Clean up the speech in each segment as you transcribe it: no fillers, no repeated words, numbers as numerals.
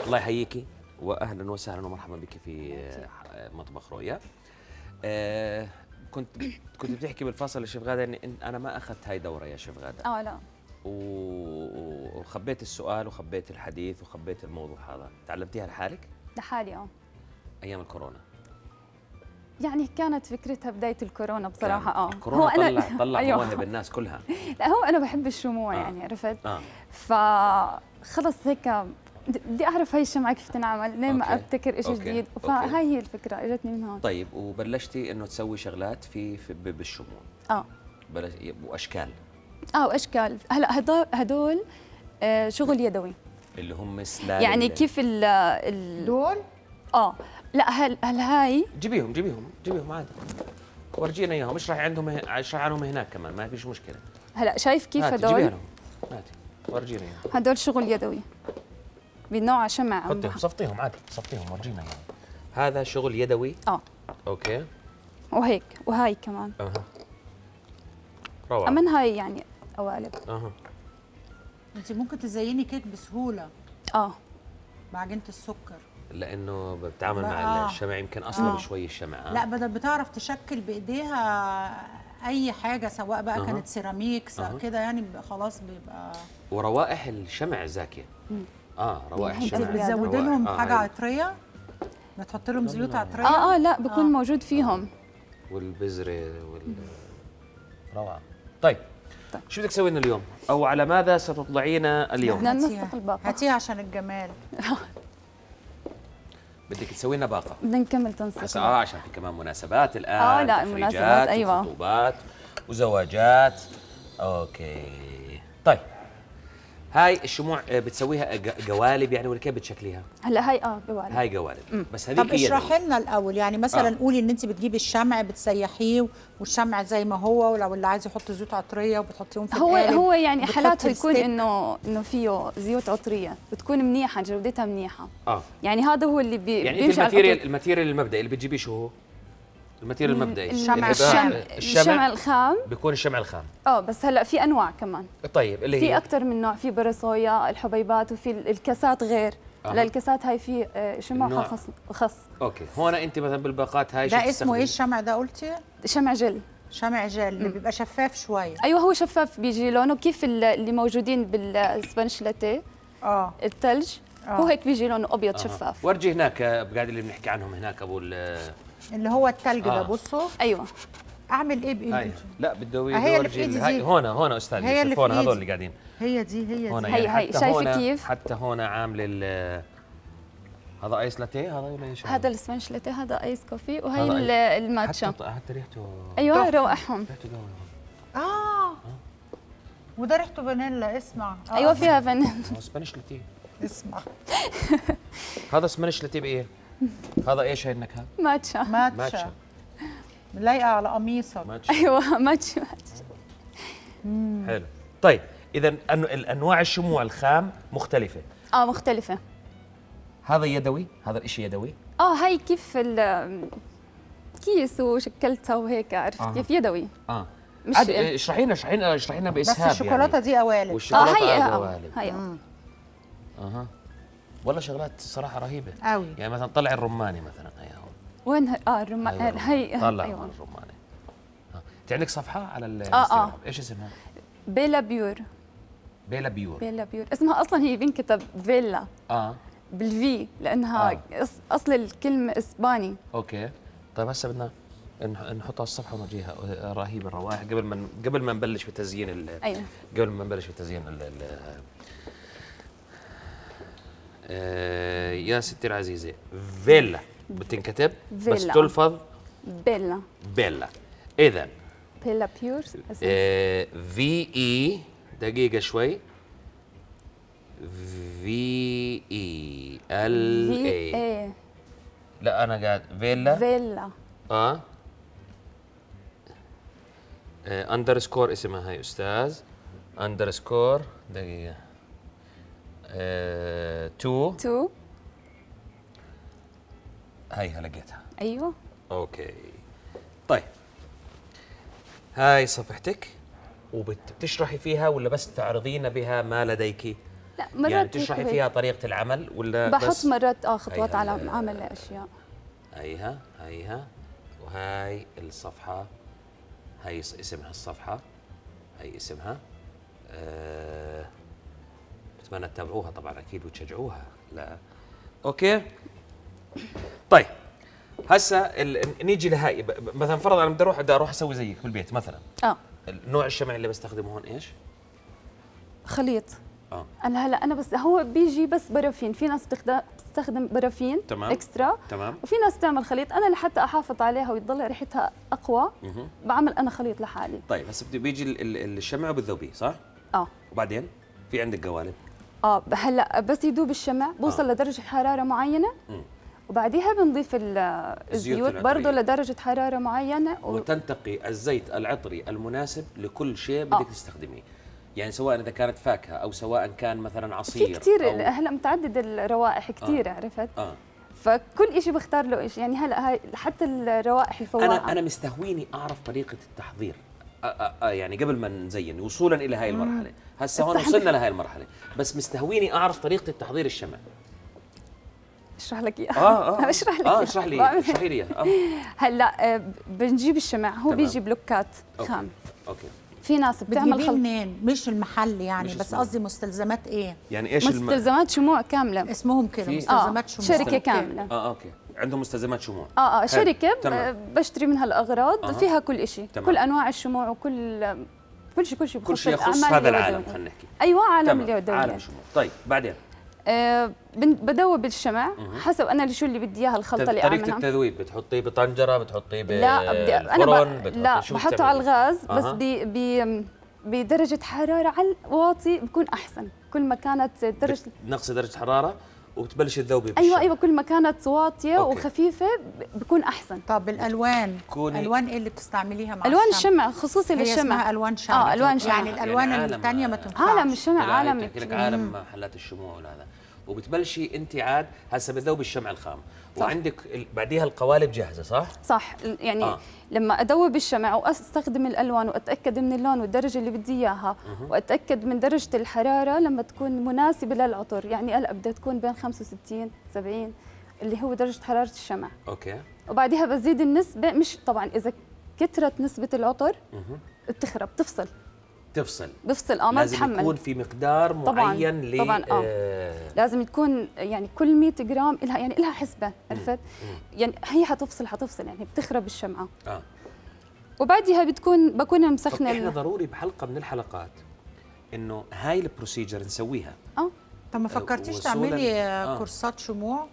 الله يحييكي واهلا وسهلا ومرحبا بك في مطبخ رؤيا. كنت بتحكي بالفاصل لشيف غاده اني انا ما اخذت هاي دوره يا شيف غاده. لا. وخبيت السؤال وخبيت الحديث وخبيت الموضوع هذا، تعلمتيها لحالك؟ لحالي ايام الكورونا. يعني كانت فكرتها بداية الكورونا بصراحة. الكورونا هو أنا طلع أيوة. مواهب الناس كلها. لا هو أنا بحب الشموع يعني عرفت؟ فخلص هيك بدي أعرف هاي الشمعة كيف تنعمل، ليه ما أبتكر شيء جديد، فهاي هي الفكرة اجتني من هون. طيب وبلشتي إنه تسوي شغلات في بالشموع. وأشكال. وأشكال، هلا هدول شغل يدوي. اللي هم سلال يعني كيف دول؟ لا هل هاي جيبيهم عادي، ورجينا اياهم، اشرح عنهم هناك كمان، ما فيش مشكله. هلا شايف كيف هدول؟ جيبيها لهم، هاتي ورجينا اياهم. هدول شغل يدوي بنوع شمع. حطيهم صفطيهم عادي، صفطيهم ورجينا اياهم. هذا شغل يدوي. اوكي. وهيك وهاي كمان. روعه. من هاي يعني قوالب. انت ممكن تزيني كيك بسهوله. بعجينه السكر. لانه بتعامل مع الشمع، يمكن اصلا شوي الشمع. لا بدل بتعرف تشكل بايديها اي حاجه، سواء بقى كانت سيراميك كده، يعني خلاص بيبقى. وروائح الشمع زاكيه. روائح الشمع. انت بتزودي لهم حاجه عطريه؟ بتحط لهم زيوت عطريه؟ لا بكون موجود فيهم. والبذره روعه. طيب شو بدك تسوي لنا اليوم؟ او على ماذا ستطلعينا اليوم؟ بدنا ننسق الباقه. هاتيها عشان الجمال. بدك تسوي لنا باقه. بدنا نكمل تنسيق. عشان في كمان مناسبات الان. لا المناسبات ايوه. خطوبات وزواجات. اوكي. طيب هاي الشموع بتسويها قوالب يعني، ولا كيف بتشكليها؟ هلا هاي قوالب. هاي قوالب. بس هذيك طب اشرحي لنا الاول، يعني مثلا قولي ان انت بتجيبي الشمع بتسيحيه والشمع زي ما هو، ولو اللي عايز يحط زيوت عطريه وبتحطيهم في القالب. هو يعني حالاته يكون انه فيه زيوت عطريه بتكون منيحه، جودتها منيحه. يعني هذا هو اللي يعني بيمشي على الماتيريال المبدئي اللي بتجيبيه شو هو؟ الماتيريال المبدئي الشمع الخام. بيكون الشمع الخام. بس هلا في انواع كمان. طيب اللي هي في اكثر من نوع، في برصويا، الحبيبات، وفي الكاسات غير. هلا الكاسات هاي في شمع خاص. اوكي. هون انت مثلا بالباقات هاي ده اسمه ايه الشمع ده قلتي؟ شمع جل. شمع جل اللي بيبقى شفاف شويه. ايوه هو شفاف، بيجي لونه كيف اللي موجودين بالسبانش لاتيه. الثلج. هو هيك بيجي لونه ابيض شفاف. ورجي هناك قاعد اللي بنحكي عنهم هناك ابو اللي هو الثلج ده. بصوا. ايوه. اعمل ايه بايدي؟ لا بده هي اللي في ايدي دي. هون استاذ يوسف، هون هذول اللي قاعدين. هي دي هي شايفه كيف؟ حتى هون عامل هذا ايس لاتيه، هذا ولا ايش؟ هذا السبانش لاتيه، هذا ايس كوفي، وهي الماتشا. حتى ريحته. ايوه روقهم. ريحته قوي. وده ريحته فانيلا. اسمع. ايوه فيها فانيلا. سبانش لاتيه. اسمع. هذا سبانش لاتيه بايه؟ هذا ايش هي النكهه؟ ماتشا. لايقه على قميصك. ايوه ماتشا. حلو. طيب اذا الانواع الشموع الخام مختلفه. مختلفه. هذا يدوي، هذا الاشي يدوي. هاي كيف كيس وشكلتها وهيك، عرفت كيف يدوي. مش اشرحي لنا باسهاب. بس الشوكولاته يعني. دي قوالب. والشوكولاته قوالب. هي والله شغلات صراحه رهيبه قوي. يعني مثلا طلع الرماني مثلا. وين الرمان؟ هي طلع الرماني. انت عندك صفحه على الانستغرام ايش اسمها؟ بيلا بيور. اسمها اصلا هي بينكتب فيلا بالفي، لانها اصل الكلمه اسباني. اوكي. طيب هسه بدنا نحطها على الصفحه ونورجيها. رهيب الروائح. قبل ما نبلش بتزيين ايوه. قبل ما نبلش بتزيين يا ستي العزيزه، فيلا بتنكتب فيلا. بس تلفظ بيلا. اذا بيلا بيور. في اي دقيقه شوي. في اي ال اي. لا انا قاعد فيلا. اندرسكور اسمها هاي استاذ. اندرسكور دقيقه. تو هاي لقيتها. ايوه. اوكي. طيب هاي صفحتك وبتشرحي فيها ولا بس تعرضين بها ما لديك؟ لا مرات يعني تشرحي فيها طريقة العمل ولا بحط بس؟ مرات خطوات على عمل الاشياء. هيها وهاي الصفحة، هاي اسمها الصفحة، هاي اسمها. بتمنى تتابعوها طبعا اكيد وتشجعوها. لا اوكي طيب هسه نيجي لهاي مثلا فرض انا بدي اروح اسوي زيك بالبيت مثلا. نوع الشمع اللي بستخدمه هون ايش؟ خليط. هلا انا بس هو بيجي بس برافين، في ناس بتستخدم برافين تمام. اكسترا تمام. وفي ناس تعمل خليط. انا لحتى احافظ عليها ويضل ريحتها اقوى بعمل انا خليط لحالي. طيب هسه بيجي الشمع وبتذوبيه صح؟ وبعدين في عندك قوالب. هلا بس يذوب الشمع بوصل لدرجه حراره معينه وبعديها بنضيف الزيوت برضه لدرجه حراره معينه وتنتقي الزيت العطري المناسب لكل شيء بدك تستخدميه. يعني سواء اذا كانت فاكهه او سواء كان مثلا عصير. في كثير هلا متعدد الروائح كثير عرفت؟ فكل شيء بختار له شيء. يعني هلا هاي حتى الروائح الفواكه انا مستهويني اعرف طريقه التحضير يعني قبل ما نزين وصولا الى هاي المرحله. هسه هون وصلنا لهاي المرحله بس مستهويني اعرف طريقه التحضير الشمع. اشرح لك اياها. اشرح لك اشرحي لي هلا بنجيب الشمع هو بيجي بلوكات خام. اوكي. في ناس بتعمل خلط منين؟ مش المحل يعني مش بس قصدي مستلزمات ايه؟ يعني ايش مستلزمات شموع كامله اسمهم كده مستلزمات شموع. شركه كامله. اوكي عندهم مستلزمات شموع. شركه بشتري منها الاغراض فيها كل شيء. كل انواع الشموع وكل شيء كل شيء يخص هذا العالم خلينا نحكي. ايوه عالم اليدوي. عالم الشموع. طيب بعدين بدوب الشمع حسب انا شو اللي بدي اياها الخلطه اللي اعملها. طريقه التذويب بتحطيه بطنجره بتحطيه بالفرن لا بحطه على الغاز بس بدرجه حراره على واطي بكون احسن. كل ما كانت درجه نقص درجه حراره وبتبلش تذوبي. ايوه كل ما كانت واطيه وخفيفه بكون احسن. طب الالوان الوان ايه اللي بتستعمليها مع الوان الشمع خصوصي للشمع؟ هي اسمها الوان شمع. الوان شمع يعني الالوان الثانيه ما تنفعش. عالم الشمع عالم لك عالم محلات الشموع وهذا. وبتبلشي انت عاد هسه بتذوبي الشمع الخام وعندك بعديها القوالب جاهزه صح يعني لما ادوب الشمع واستخدم الالوان واتاكد من اللون والدرجه اللي بدي اياها واتاكد من درجه الحراره لما تكون مناسبه للعطر. يعني هلا بدها تكون بين 65 70 اللي هو درجه حراره الشمع. اوكي. وبعدها بزيد النسبه. مش طبعا اذا كثرت نسبه العطر بتخرب بفصل ما بتحمل. لازم يكون في مقدار معين طبعا لازم تكون يعني كل 100 جرام لها حسبه عرفت؟ يعني هي حتفصل يعني بتخرب الشمعه. وبعدها بكون مسخنه. احنا ضروري بحلقه من الحلقات انه هاي البروسيجر نسويها. طب ما فكرتيش تعملي كورسات شموع؟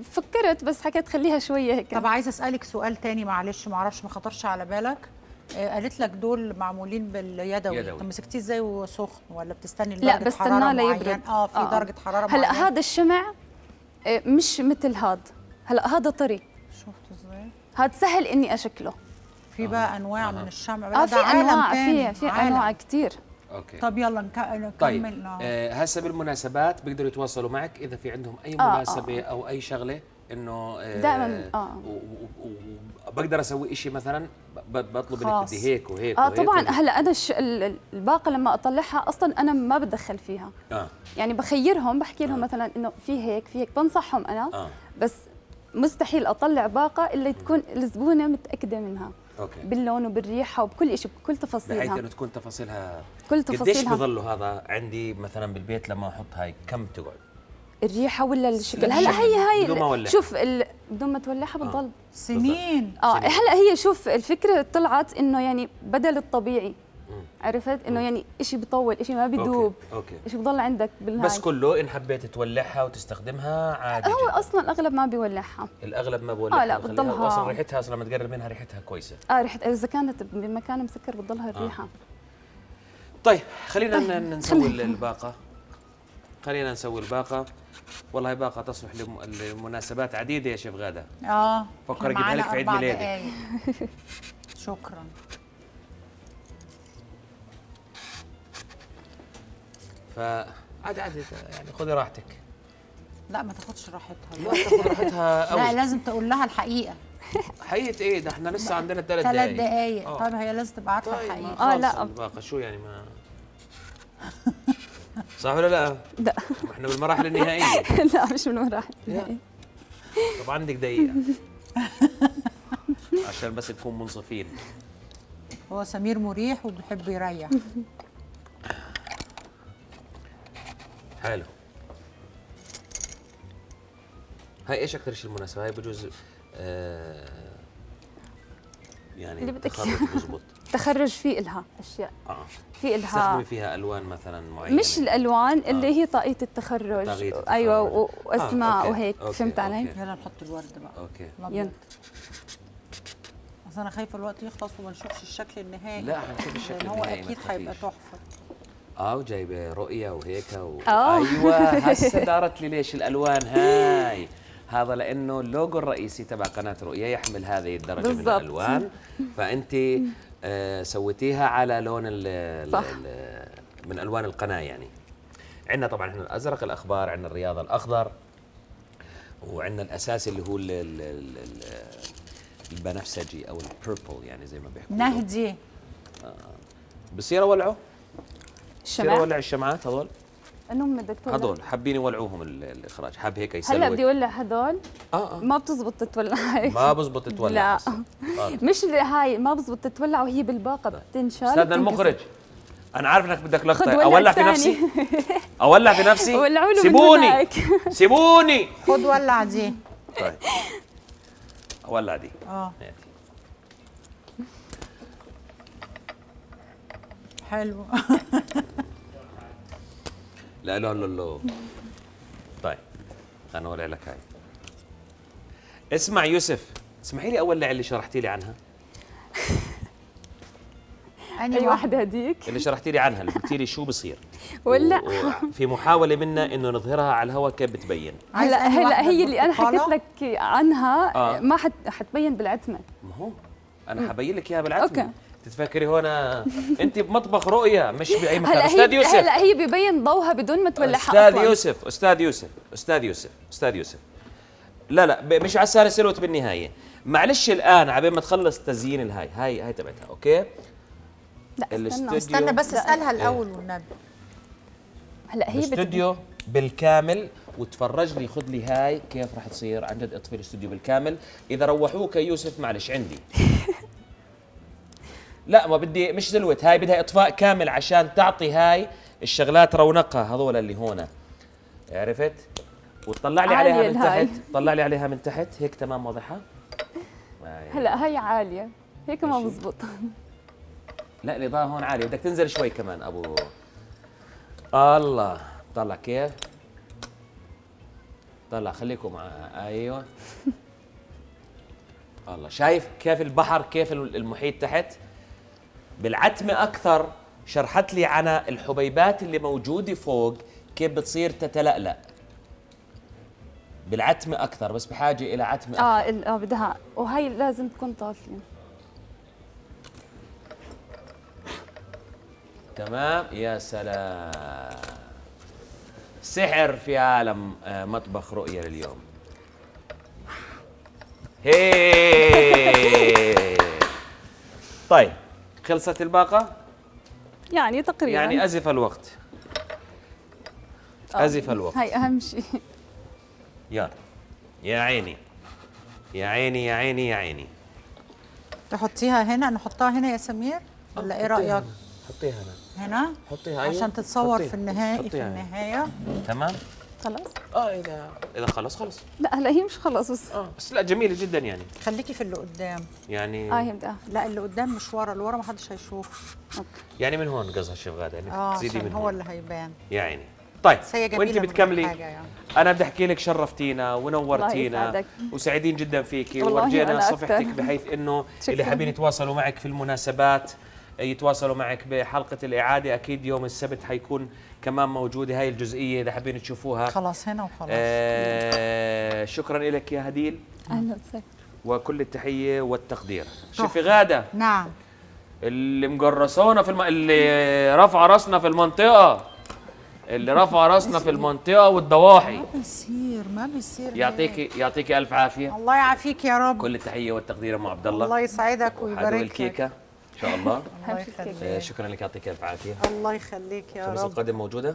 فكرت بس حكيت خليها شويه هيك. طب عايزه اسالك سؤال تاني معلش ما اعرفش ما خطرش على بالك. قالت لك دول معمولين باليدوي. طب مسكتيه ازاي وسخن ولا بتستني لدرجه حراره معينه؟ لا بستناه ليبرد. في درجه حراره معينه. هلا هذا الشمع مش مثل هلا هذا طري. شفت ازاي؟ هذا سهل اني اشكله. في بقى انواع من الشمع. في انواع في انواع كثير. اوكي. طب يلا نكمل. طيب هسه بالمناسبات بيقدروا يتواصلوا معك اذا في عندهم اي مناسبه او اي شغله انه دائما بقدر اسوي شيء مثلا بطلب منك بدي هيك وهيك طبعا هلا انا الباقه لما اطلعها اصلا انا ما بتدخل فيها. يعني بخيرهم بحكي لهم مثلا انه في هيك بنصحهم انا. بس مستحيل اطلع باقه الا تكون الزبونه متاكده منها. باللون وبالريحه وبكل شيء بكل تفاصيلها. بحيث انه تكون تفاصيلها كل تفاصيلها. قديش بظلوا هذا عندي مثلا بالبيت لما احط هاي كم تقعد؟ الريحه ولا الشكل؟ هلا هي شوف بدون ما تولعها بتضل سنين. هلا هي شوف الفكره طلعت انه يعني بدل الطبيعي عرفت انه يعني شيء بيطول شيء ما بيدوب شيء بضل عندك بالهاي. بس كله ان حبيت تولعها وتستخدمها عادي. هو اصلا الاغلب ما بيولعها. الاغلب ما بيولعها. لا بتضلها اصلا ريحتها اصلا لما تقرب منها ريحتها كويسه. ريحتها اذا كانت بمكان مسكر بتضلها الريحه. طيب خلينا نسوي الباقه. نسوي الباقه. والله هي باقه تصلح لمناسبات عديده يا شيف غاده. فكر اجيبها لك في عيد ميلادي. شكرا. فعادي يعني خذي راحتك. لا ما تاخدش راحتها. لا تاخذ راحتها قوي. لا لازم تقول لها الحقيقه. حقيقه ايه ده احنا لسه عندنا 3 دقايق. طيب هي لازم تبقى عارفه الحقيقه. لا الباقه شو يعني ما صح ولا لا؟ لا احنا بالمراحل النهائيه. لا مش من المراحل النهائية. طب عندك دقيقه عشان بس نكون منصفين. هو سمير مريح وبيحب يريح. حلو. هاي ايش اكثر شيء مناسب؟ هاي بجوز يعني اللي بدك تخرج بزبط. تخرج في إلها اشياء، في إلها تستخدمي فيها الوان مثلا معينه؟ مش الالوان اللي هي طاقية التخرج. طاقية التخرج. ايوه واسماء أوكي. وهيك. أوكي. فهمت علي؟ أوكي. يلا نحط الورد بقى. اوكي. يلا. بس انا خايفه الوقت يخلص وما نشوفش الشكل النهائي. لا حنشوف الشكل لأن هو النهائي، ما اكيد هيبقى تخافيش. تحفه. وجايبه رؤيه وهيك آه. ايوه هسه دارت لي ليش الالوان هاي. هذا لانه اللوجو الرئيسي تبع قناه رؤيا يحمل هذه الدرجه من بالضبط. الالوان، فانت سويتيها على لون صح. من الوان القناه يعني. عندنا طبعا احنا الازرق الاخضر، عندنا الرياض الاخضر، وعندنا الاساسي اللي هو البنفسجي او البيربل يعني زي ما بيحكوا. نهدي بصير اولعه؟ بصير الشمع اولع الشمعات هذول؟ انهم بدك تولع. هذول حابين يولعوهم الاخراج، حاب هيك هلا يسلوك. بدي اولع هذول. اه ما بتزبط تتولع هيك. ما بزبط تولع. لا هسه. مش هاي ما بزبط تتولع وهي بالباقه بتنشال. استاذنا المخرج، انا عارف انك بدك خد لقطه، ولع اولع في تاني. نفسي. اولع في نفسي. ولعوا له من سيبوني هناك. سيبوني. خد ولع دي. طيب اولع دي. اه هاتي. حلو. لا لا لا لا. طيب خليني اولع لك هاي. اسمع يوسف، اسمحي لي اولع اللي شرحتي لي عنها. اي واحده هديك اللي شرحتي لي عنها، اللي قلتي لي شو بصير. ولا في محاوله منا انه نظهرها على الهواء كيف بتبين. هلا هي اللي انا حكيت لك عنها آه. ما حتبين بالعتمه. ما هو انا حبين لك اياها بالعتمه. أوكي. تتفكري هون انت بمطبخ رؤيا مش باي مكان. هلا استاذ يوسف، هلا هي ببين ضوها بدون ما تولعها استاذ اصلا. يوسف، استاذ يوسف، استاذ يوسف، استاذ يوسف. لا مش على السهل سلوت بالنهايه. معلش الان عبين ما تخلص تزيين هاي تبعتها. اوكي لا الاستوديو. استنى بس اسالها الاول والنبي. هلا هي الاستوديو بالكامل، وتفرج لي خذ لي هاي كيف راح تصير عن جد. اطفي الاستوديو بالكامل. اذا روحوك يا يوسف معلش عندي. لا ما بدي، مش زلوت هاي، بدها اطفاء كامل عشان تعطي هاي الشغلات رونقها. هذول اللي هون عرفت؟ وتطلع لي عليها من عالية تحت، طلع لي عليها من تحت هيك تمام واضحه. هلا هي عاليه هيك ما ماشي. بزبط. لا الاضاءه هون عاليه، بدك تنزل شوي كمان ابو. الله طلع كيف؟ طلع خليكم معها. ايوه الله شايف كيف البحر، كيف المحيط تحت. بالعتمه اكثر شرحت لي عن الحبيبات اللي موجوده فوق كيف بتصير تتلألأ. بالعتمه اكثر، بس بحاجه الى عتمه اكثر. بدها، وهي لازم تكون طافيه. تمام يا سلام. سحر في عالم مطبخ رؤيا لليوم. هي طيب خلصت الباقة؟ يعني تقريبا يعني أزف الوقت. أزف الوقت. هاي أهم شيء. يلا يا عيني يا عيني يا عيني يا عيني. تحطيها هنا، نحطها هنا يا سمير ولا ايه رأيك؟ حطيها هنا. هنا حطيها أيوة. عشان تتصور حطيها. في النهاية. في حطيها. النهاية تمام. خلاص. إذا خلص. لا هلا هي مش خلص بس. بس لا جميلة جدا يعني. خليكي في اللي قدام. يعني هي بدها. لا اللي قدام مش ورا، اللي ورا ما حدش هيشوف. يعني من هون قصها الشيف غادة يعني تزيدي عشان من هو هون. اللي هيبان. يا عيني. طيب بس هي جميلة وانت من بتكملي. حاجة يعني. انا بدي احكي لك شرفتينا الله ونورتينا يسعدك. وسعيدين جدا فيكي، والله ورجينا أنا صفحتك أكتر. بحيث انه شكراً. اللي حابين يتواصلوا معك في المناسبات يتواصلوا معك بحلقة الإعادة. أكيد يوم السبت حيكون كمان موجودة هاي الجزئية إذا حابين تشوفوها. خلاص هنا وخلاص. شكرا لك يا هديل، أهلا وسهلا. وكل التحية والتقدير. شوفي غادة نعم. اللي مقرصونا اللي رفع راسنا في المنطقة، اللي رفع راسنا في المنطقة والضواحي. ما بيصير يعطيكي ألف عافية. الله يعافيك يا رب. كل التحية والتقدير أم عبد الله. الله يسعدك حلو ويبارك لك. الكيكة إن شاء الله. الله يخليك. شكرا لك، يعطيك ألف عافية. الله يخليك يا الخميس رب. القادم موجودة؟